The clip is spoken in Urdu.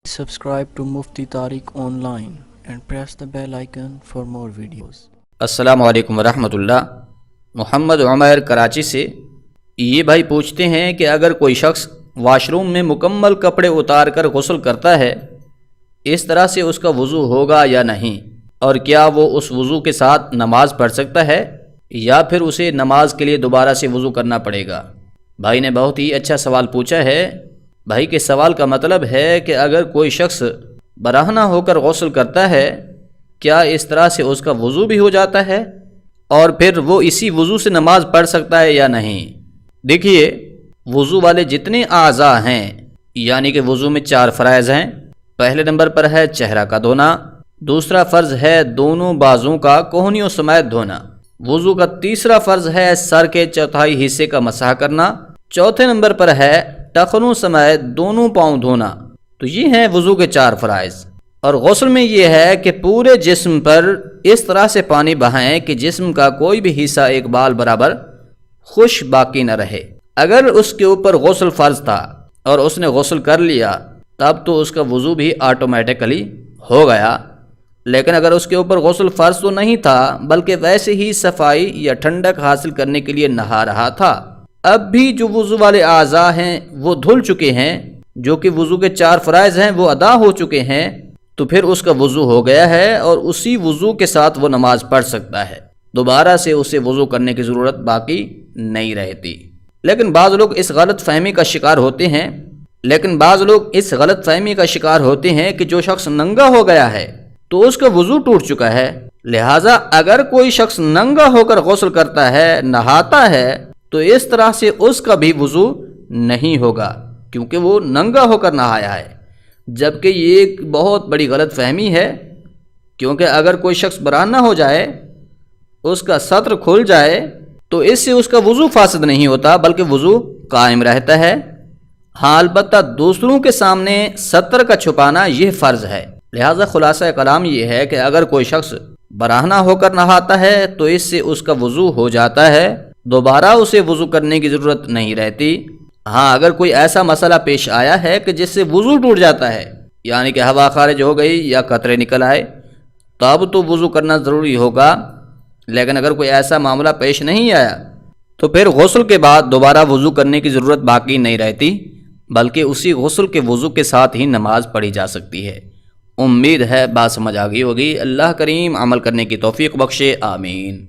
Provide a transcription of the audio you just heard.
Subscribe to Mufti Tariq Online and press the bell icon for more videos. السلام علیکم ورحمۃ اللہ۔ محمد عمیر کراچی سے یہ بھائی پوچھتے ہیں کہ اگر کوئی شخص واش روم میں مکمل کپڑے اتار کر غسل کرتا ہے، اس طرح سے اس کا وضو ہوگا یا نہیں، اور کیا وہ اس وضو کے ساتھ نماز پڑھ سکتا ہے یا پھر اسے نماز کے لیے دوبارہ سے وضو کرنا پڑے گا؟ بھائی نے بہت ہی اچھا سوال پوچھا ہے۔ بھائی کے سوال کا مطلب ہے کہ اگر کوئی شخص برہنہ ہو کر غسل کرتا ہے، کیا اس طرح سے اس کا وضو بھی ہو جاتا ہے اور پھر وہ اسی وضو سے نماز پڑھ سکتا ہے یا نہیں؟ دیکھیے، وضو والے جتنے اعضاء ہیں، یعنی کہ وضو میں 4 فرائض ہیں۔ پہلے نمبر پر ہے چہرہ کا دھونا، دوسرا فرض ہے دونوں بازوں کا کوہنیوں سمیت دھونا، وضو کا تیسرا فرض ہے سر کے چوتھائی حصے کا مسح کرنا، چوتھے نمبر پر ہے ٹخنوں سمیت دونوں پاؤں دھونا۔ تو یہ ہیں وضو کے 4 فرائض۔ اور غسل میں یہ ہے کہ پورے جسم پر اس طرح سے پانی بہائیں کہ جسم کا کوئی بھی حصہ ایک بال برابر خشک باقی نہ رہے۔ اگر اس کے اوپر غسل فرض تھا اور اس نے غسل کر لیا، تب تو اس کا وضو بھی آٹومیٹکلی ہو گیا، لیکن اگر اس کے اوپر غسل فرض تو نہیں تھا بلکہ ویسے ہی صفائی یا ٹھنڈک حاصل کرنے کے لیے نہا رہا تھا، اب بھی جو وضو والے اعضاء ہیں وہ دھل چکے ہیں، جو کہ وضو کے 4 فرائض ہیں وہ ادا ہو چکے ہیں، تو پھر اس کا وضو ہو گیا ہے اور اسی وضو کے ساتھ وہ نماز پڑھ سکتا ہے، دوبارہ سے اسے وضو کرنے کی ضرورت باقی نہیں رہتی۔ لیکن بعض لوگ اس غلط فہمی کا شکار ہوتے ہیں کہ جو شخص ننگا ہو گیا ہے تو اس کا وضو ٹوٹ چکا ہے، لہٰذا اگر کوئی شخص ننگا ہو کر غسل کرتا ہے، نہاتا ہے، تو اس طرح سے اس کا بھی وضو نہیں ہوگا، کیونکہ وہ ننگا ہو کر نہایا ہے۔ جبکہ یہ ایک بہت بڑی غلط فہمی ہے، کیونکہ اگر کوئی شخص برہنہ ہو جائے، اس کا سطر کھل جائے، تو اس سے اس کا وضو فاسد نہیں ہوتا بلکہ وضو قائم رہتا ہے۔ ہاں، البتہ دوسروں کے سامنے سطر کا چھپانا یہ فرض ہے۔ لہذا خلاصہ کلام یہ ہے کہ اگر کوئی شخص برہنہ ہو کر نہاتا ہے تو اس سے اس کا وضو ہو جاتا ہے، دوبارہ اسے وضو کرنے کی ضرورت نہیں رہتی۔ ہاں، اگر کوئی ایسا مسئلہ پیش آیا ہے کہ جس سے وضو ٹوٹ جاتا ہے، یعنی کہ ہوا خارج ہو گئی یا قطرے نکل آئے، تب تو وضو کرنا ضروری ہوگا۔ لیکن اگر کوئی ایسا معاملہ پیش نہیں آیا تو پھر غسل کے بعد دوبارہ وضو کرنے کی ضرورت باقی نہیں رہتی، بلکہ اسی غسل کے وضو کے ساتھ ہی نماز پڑھی جا سکتی ہے۔ امید ہے بات سمجھ آ گئی ہوگی۔ اللہ کریم عمل کرنے کی توفیق بخشے، آمین۔